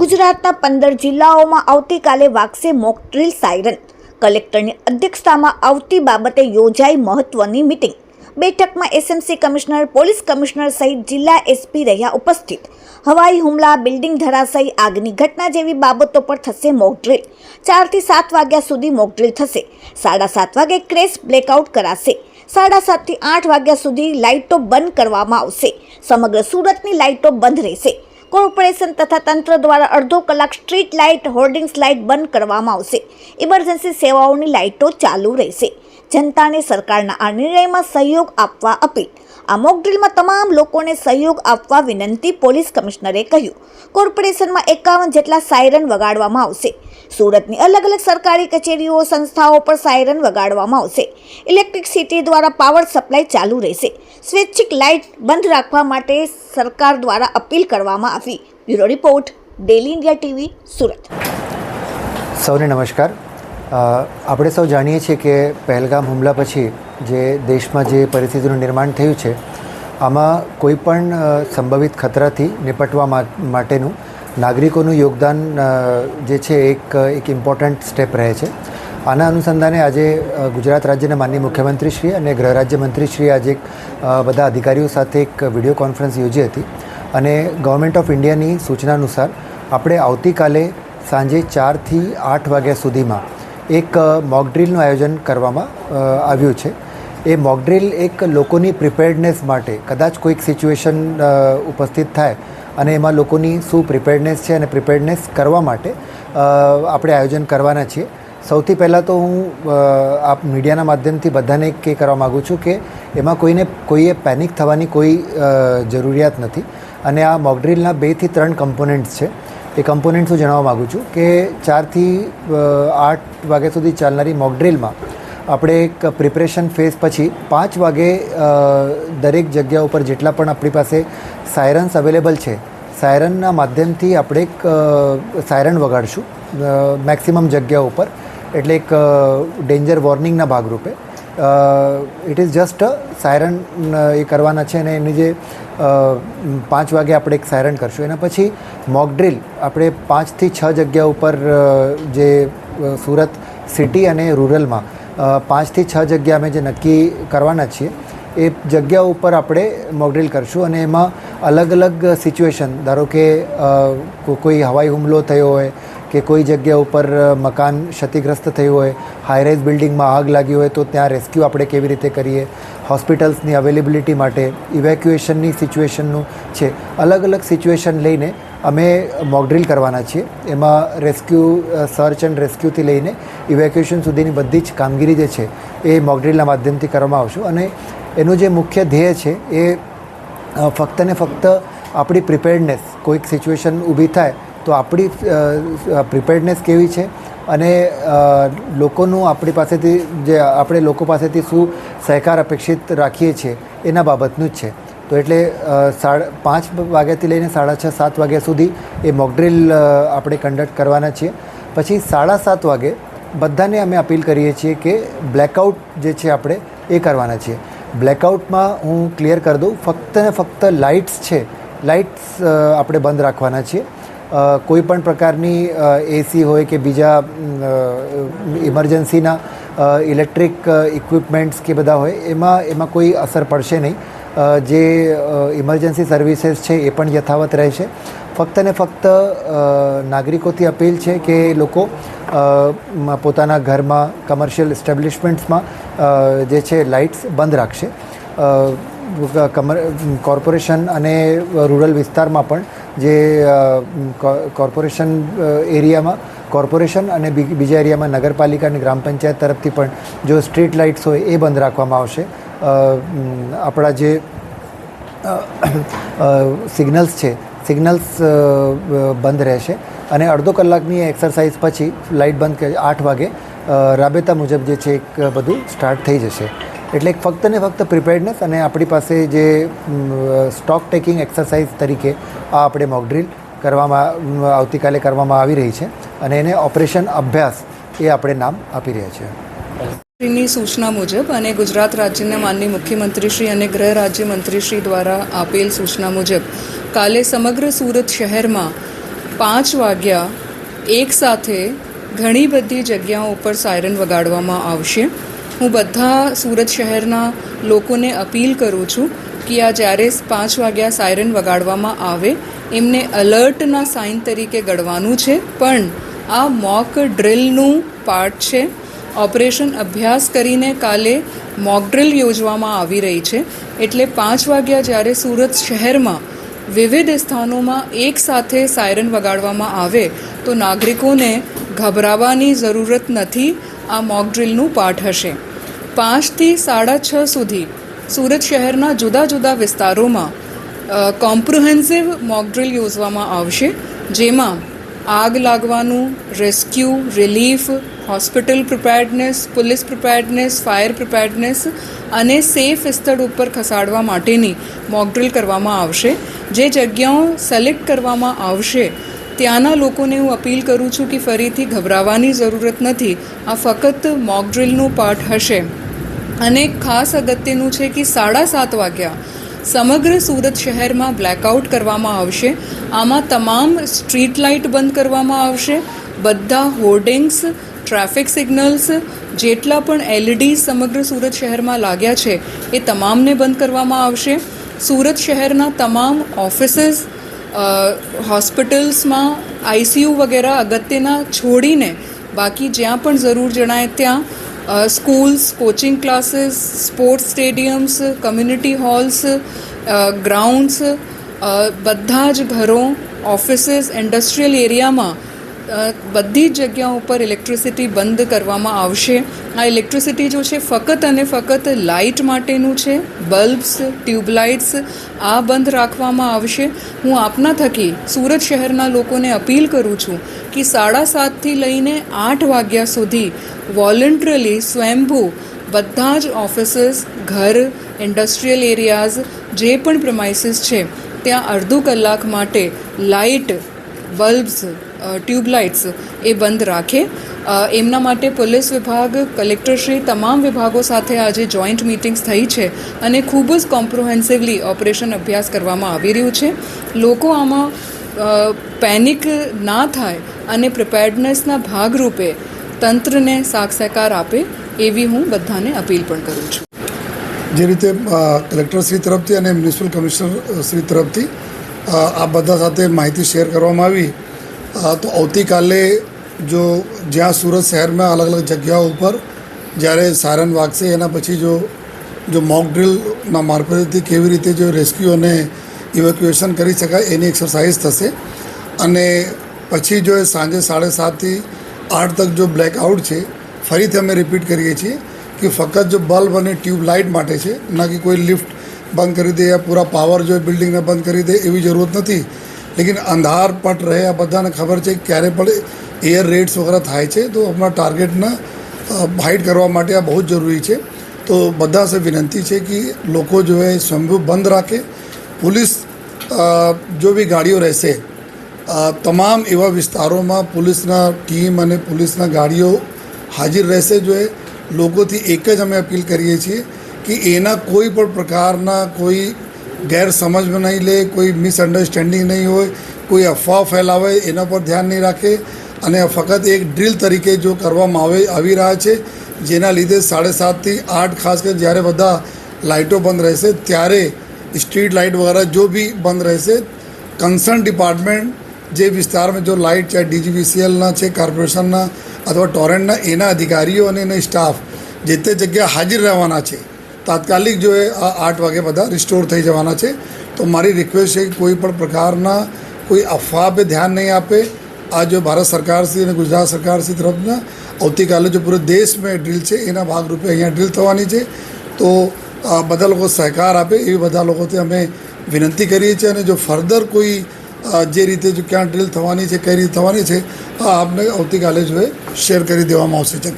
ગુજરાતના 15 જિલ્લાઓમાં આવતીકાલે વાગશે મોક ડ્રીલ સાયરન. કલેક્ટરની અધ્યક્ષતામાં આવતી બાબતે યોજાઈ મહત્વની મીટિંગ. બેઠકમાં એસએમસી કમિશનર, પોલીસ કમિશનર સહિત જિલ્લા એસપી રહ્યા ઉપસ્થિત. હવાઈ હુમલા, બિલ્ડિંગ ધરાશયી, આગની ઘટના જેવી બાબતો પર થશે મોક ડ્રીલ. 4 થી 7 વાગ્યા સુધી મોક ડ્રીલ થશે. 7:30 વાગે ક્રેશ બ્લેકઆઉટ કરાશે. 7:30 થી 8 વાગ્યા સુધી લાઇટો બંધ કરવામાં આવશે. સમગ્ર સુરતની લાઇટો બંધ રહેશે. કોર્પોરેશન તથા તંત્ર દ્વારા અડધો કલાક સ્ટ્રીટ લાઇટ, હોર્ડિંગ્સ લાઇટ બંધ કરવામાં આવશે. ઇમરજન્સી સેવાઓની લાઇટો ચાલુ રહેશે. જનતાને સરકારના આ નિર્ણયમાં સહયોગ આપવા અપીલ. આ મોક ડ્રીલમાં તમામ લોકોને સહયોગ આપવા વિનંતી, પોલીસ કમિશનરે કહ્યું. કોર્પોરેશનમાં 51 જેટલા સાયરન વગાડવામાં આવશે. સુરતની અલગ અલગ સરકારી કચેરીઓ, સંસ્થાઓ પર સાયરન વગાડવામાં આવશે. ઇલેક્ટ્રિસિટી દ્વારા પાવર સપ્લાય ચાલુ રહેશે. સ્વૈચ્છિક લાઇટ બંધ રાખવા માટે સરકાર દ્વારા અપીલ કરવામાં આવી. Bureau report, daily India TV, Surat. સૌને નમસ્કાર. આપણે સૌ જાણીએ છીએ કે પહેલગામ હુમલા પછી જે દેશમાં જે પરિસ્થિતિનું નિર્માણ થયું છે, આમાં કોઈ પણ સંભવિત ખતરાથી નિપટવા માટેનું નાગરિકોનું યોગદાન જે છે એક ઇમ્પોર્ટન્ટ સ્ટેપ રહે છે. આના અનુસંધાને આજે ગુજરાત રાજ્યના માનનીય મુખ્યમંત્રીશ્રી અને ગૃહ રાજ્યમંત્રીશ્રીએ આજે બધા અધિકારીઓ સાથે એક વિડીયો કોન્ફરન્સ યોજી હતી અને ગવર્મેન્ટ ઓફ ઇન્ડિયાની સૂચના અનુસાર આપણે આવતીકાલે સાંજે 4 થી 8 વાગ્યા સુધીમાં એક મોક ડ્રીલનું આયોજન કરવામાં આવ્યું છે. એ મોક ડ્રીલ એક લોકોની પ્રિપેર્ડનેસ માટે, કદાચ કોઈક સિચ્યુએશન ઉપસ્થિત થાય અને એમાં લોકોની શું પ્રિપેર્ડનેસ છે અને પ્રિપેર્ડનેસ કરવા માટે આપણે આયોજન કરવાના છીએ. સૌથી પહેલાં તો હું આપ મીડિયાના માધ્યમથી બધાને એ કહેવા માગું છું કે એમાં કોઈએ પેનિક થવાની કોઈ જરૂરિયાત નથી અને આ મોક ડ્રીલના 2 થી 3 કમ્પોનન્ટ્સ છે. એ કમ્પોનન્ટ્સ હું જણાવવા માગું છું કે 4 થી 8 વાગ્યા સુધી ચાલનારી મોક ડ્રીલમાં આપણે એક પ્રિપરેશન ફેઝ પછી 5 વાગે દરેક જગ્યા ઉપર જેટલા પણ આપણી પાસે સાયરન્સ અવેલેબલ છે, સાયરનના માધ્યમથી આપણે એક સાયરન વગાડશું મેક્સિમમ જગ્યા ઉપર, એટલે એક ડેન્જર વોર્નિંગના ભાગરૂપે. ઇટ ઇઝ જસ્ટ સાયરન એ કરવાના છે અને એની જે 5 વાગે આપણે એક સાયરન કરશું. એના પછી મોક ડ્રીલ આપણે 5 થી 6 જગ્યા ઉપર જે સુરત સિટી અને રૂરલમાં 5 થી 6 જગ્યા અમે જે નક્કી કરવાના છીએ એ જગ્યા ઉપર આપણે મોક ડ્રીલ કરશું અને એમાં અલગ અલગ સિચ્યુએશન, ધારો કે કોઈ હવાઈ હુમલો થયો હોય કે કોઈ જગ્યા ઉપર મકાન ક્ષતિગ્રસ્ત થયું હોય, હાઈરાઇઝ બિલ્ડિંગમાં આગ લાગી હોય તો ત્યાં રેસ્ક્યુ આપણે કેવી રીતે કરીએ, હોસ્પિટલ્સની અવેલેબિલિટી માટે, ઇવેક્યુએશનની સિચ્યુએશનનું છે, અલગ અલગ સિચ્યુએશન લઈને અમે મોક ડ્રીલ કરવાના છીએ. એમાં રેસ્ક્યુ, સર્ચ એન્ડ રેસ્ક્યુથી લઈને ઇવેક્યુએશન સુધીની બધી જ કામગીરી જે છે એ મોક ડ્રીલના માધ્યમથી કરવામાં આવશે. અને એનું જે મુખ્ય ધ્યેય છે એ ફક્ત ને ફક્ત આપણી પ્રિપેર્ડનેસ, કોઈક સિચ્યુએશન ઊભી થાય તો આપણી પ્રિપેર્ડનેસ કેવી છે અને લોકોનું આપણી પાસેથી જે આપણે લોકો પાસેથી શું સહકાર અપેક્ષિત રાખીએ છીએ એના બાબતનું જ છે. તો એટલે 5 વાગ્યાથી લઈને 6:30-7 વાગ્યા સુધી એ મોક ડ્રીલ આપણે કન્ડક્ટ કરવાના છીએ. પછી 7:30 વાગે બધાને અમે અપીલ કરીએ છીએ કે બ્લેકઆઉટ જે છે આપણે એ કરવાના છીએ. બ્લેકઆઉટમાં હું ક્લિયર કરી દઉં, ફક્ત ને ફક્ત લાઇટ્સ છે, લાઇટ્સ આપણે બંધ રાખવાના છીએ. કોઈ પણ પ્રકારની એસી હોય કે બીજા ઇમરજન્સીના ઇલેક્ટ્રિક ઇક્વિપમેન્ટ્સ કે બધા હોય એમાં કોઈ અસર પડશે નહીં. જે ઇમરજન્સી સર્વિસીસ છે એ પણ યથાવત રહેશે. ફક્ત ને ફક્ત નાગરિકોથી અપીલ છે કે લોકો પોતાના ઘરમાં, કમર્શિયલ એસ્ટેબ્લિશમેન્ટ્સમાં જે છે લાઇટ્સ બંધ રાખશે. કોર્પોરેશન અને રૂરલ વિસ્તારમાં પણ જે કોર્પોરેશન એરિયામાં કોર્પોરેશન અને બીજા એરિયામાં નગરપાલિકા અને ગ્રામ પંચાયત તરફથી પણ જો સ્ટ્રીટ લાઇટ્સ હોય એ બંધ રાખવામાં આવશે. આપણા જે સિગ્નલ્સ છે, સિગ્નલ્સ બંધ રહેશે અને અડધો કલાકની એક્સરસાઇઝ પછી લાઇટ બંધ 8 વાગે રાબેતા મુજબ જે છે એક બધું સ્ટાર્ટ થઈ જશે. એટલે ફક્ત ને ફક્ત પ્રિપેર્ડનેસ અને આપણી પાસે જે સ્ટોક ટેકિંગ એક્સરસાઇઝ તરીકે આ આપણે મોક ડ્રીલ આવતીકાલે કરવામાં આવી રહી છે અને એને ઓપરેશન અભ્યાસ એ આપણે નામ આપી રહ્યા છીએ. ની સૂચના મુજબ અને ગુજરાત રાજ્યના માનનીય મુખ્યમંત્રીશ્રી અને ગૃહ રાજ્યમંત્રીશ્રી દ્વારા આપેલ સૂચના મુજબ કાલે સમગ્ર સુરત શહેરમાં 5 વાગ્યા એકસાથે ઘણી બધી જગ્યાઓ ઉપર સાયરન વગાડવામાં આવશે. હું બધા સુરત શહેરના લોકોને અપીલ કરું છું કે આ જ્યારે 5 વાગ્યા સાયરન વગાડવામાં આવે એમને અલર્ટના સાઇન તરીકે ગણવાનું છે, પણ આ મોક ડ્રિલનું પાર્ટ છે. ઓપરેશન અભ્યાસ કરીને કાલે મોક ડ્રિલ યોજવામાં આવી રહી છે, એટલે 5 વાગ્યા જ્યારે સુરત શહેરમાં વિવિધ સ્થાનોમાં એકસાથે સાયરન વગાડવામાં આવે તો નાગરિકોને ગભરાવાની જરૂરત નથી. આ મોક ડ્રિલનું પાર્ટ હશે. 5 થી 6:30 સુધી સુરત શહેરના જુદા જુદા વિસ્તારોમાં કોમ્પ્રિહેન્સિવ મોક ડ્રિલ યોજવામાં આવશે, જેમાં આગ લાગવાનું, rescue, relief, hospital preparedness, police preparedness, fire preparedness અને સેફ સ્થળ ઉપર ખસાડવા માટેની મોક ડ્રિલ કરવામાં આવશે. જે જગ્યાઓ સિલેક્ટ કરવામાં આવશે ત્યાંના લોકોને હું અપીલ કરું છું કે ફરીથી ગભરાવાની જરૂરત નથી. આ ફક્ત મોક ડ્રિલનું પાર્ટ હશે. અને ખાસ અગત્યનું છે કે 7:30 વાગ્યા સમગ્ર સુરત શહેરમાં બ્લેકઆઉટ કરવામાં આવશે. આમાં તમામ સ્ટ્રીટ લાઇટ બંધ કરવામાં આવશે. બધા હોર્ડિંગ્સ, ટ્રાફિક સિગ્નલ્સ, જેટલા પણ એલઈડી સમગ્ર સુરત શહેરમાં લાગ્યા છે એ તમામને બંધ કરવામાં આવશે. સુરત શહેરના તમામ ઓફિસીસ, હોસ્પિટલ્સમાં આઈસીયુ વગેરે અગત્યના છોડીને બાકી જ્યાં પણ જરૂર જણાય ત્યાં schools, coaching classes, sports સ્ટેડિયમ્સ, community holes, grounds, બધા જ ઘરો, ઓફિસીસ, ઇન્ડસ્ટ્રીયલ એરિયામાં બધી જ જગ્યાઓ ઉપર ઇલેક્ટ્રિસિટી બંધ કરવામાં આવશે. આ ઇલેક્ટ્રિસિટી જો છે ફક્ત અને ફક્ત લાઇટ માટેનું છે. બલ્બ્સ, ટ્યુબલાઇટ્સ આ બંધ રાખવામાં આવશે. હું આપના થકી સુરત શહેરના લોકોને અપીલ કરું છું કે 7:30થી લઈને 8 વાગ્યા સુધી વોલન્ટરીલી સ્વયંભૂ બધા જ ઓફિસીસ, ઘર, ઇન્ડસ્ટ્રીયલ એરિયાઝ, જે પણ પ્રિમાઇસીસ છે ત્યાં અડધો કલાક માટે લાઇટ, બલ્બ્સ, ટ્યુબલાઇટ્સ એ બંધ રાખે. એમના માટે પોલીસ વિભાગ, કલેક્ટરશ્રી, તમામ વિભાગો સાથે આજે જોઈન્ટ મિટિંગ્સ થઈ છે અને ખૂબ જ કોમ્પ્રિહેન્સિવલી ઓપરેશન અભ્યાસ કરવામાં આવી રહ્યું છે. લોકો આમાં પેનિક ના થાય અને પ્રિપેર્ડનેસના ભાગરૂપે તંત્રને સાથ સહકાર આપે એવી હું બધાને અપીલ પણ કરું છું. જે રીતે કલેક્ટરશ્રી તરફથી અને મ્યુનિસિપલ કમિશનર શ્રી તરફથી આ બધા સાથે માહિતી શેર કરવામાં આવી, તો આવતીકાલે જો જ્યાં સુરત શહેરમાં અલગ અલગ જગ્યાઓ ઉપર જ્યારે સાયરન વાગશે એના પછી જો મોક ડ્રિલના મારફતથી કેવી રીતે જો રેસ્ક્યુ અને ઇવેક્યુએશન કરી શકાય એની એક્સરસાઇઝ થશે. અને પછી જો સાંજે 7:30 થી 8 તક જો બ્લેકઆઉટ છે, ફરીથી અમે રિપીટ કરીએ છીએ કે ફક્ત જો બલ્બ અને ટ્યુબ લાઇટ માટે છે, ના કે કોઈ લિફ્ટ બંધ કરી દે યા પૂરા પાવર જો બિલ્ડિંગને બંધ કરી દે એવી જરૂરત નથી. લેકિન અંધાર પટ રહે, આ બધાને ખબર છે ક્યારે પણ એર રેડ્સ વગેરે થાય છે, તો આપણા ટાર્ગેટને હાઇડ કરવા માટે આ બહુ જ જરૂરી છે. તો બધા સે વિનંતી છે કે લોકો જો એ સ્વયંભૂ બંધ રાખે. પોલીસ જો બી ગાડીઓ રહેશે તમામ એવા વિસ્તારોમાં પોલીસના ટીમ અને પોલીસના ગાડીઓ હાજર રહેશે. જો એ લોકોથી એક જ અમે અપીલ કરીએ છીએ કે એના કોઈ પણ પ્રકારના કોઈ ગેરસમજમાં નહીં લે, કોઈ મિસઅન્ડરસ્ટેન્ડિંગ નહીં હોય, કોઈ અફવા ફેલાવે એના પર ધ્યાન નહીં રાખે. અને ફક્ત એક ડ્રિલ તરીકે જો કરવામાં આવી રહ્યા છે, જેના લીધે 7:30 થી 8 ખાસ કરીને જ્યારે બધા લાઇટો બંધ રહેશે ત્યારે સ્ટ્રીટ લાઇટ વગેરે જો બી બંધ રહેશે. કન્સર્ન ડિપાર્ટમેન્ટ જે વિસ્તારમાં જો લાઇટ ચાહે ડીજીવીસીએલના છે, કોર્પોરેશનના અથવા ટોરેન્ટના, એના અધિકારીઓ અને એના સ્ટાફ જે તે જગ્યા હાજર રહેવાના છે. તાત્કાલિક જો એ 8 વાગે બધા રિસ્ટોર થઈ જવાના છે. તો મારી રિક્વેસ્ટ છે કે કોઈ પણ પ્રકારના કોઈ અફવા પર ધ્યાન નહીં આપે. આ જો ભારત સરકારશ્રી અને ગુજરાત સરકારશ્રી તરફના આવતીકાલે જો પૂરે દેશમાં ડ્રિલ છે એના ભાગરૂપે અહીંયા ડ્રિલ થવાની છે. તો બધા લોકો સહકાર આપે એવી બધા લોકોથી અમે વિનંતી કરીએ છીએ. અને જો ફર્ધર કોઈ જે રીતે જો ક્યાં ડ્રિલ થવાની છે, કઈ રીતે થવાની છે, આપને આવતીકાલે જો શેર કરી દેવામાં આવશે જગ્યા.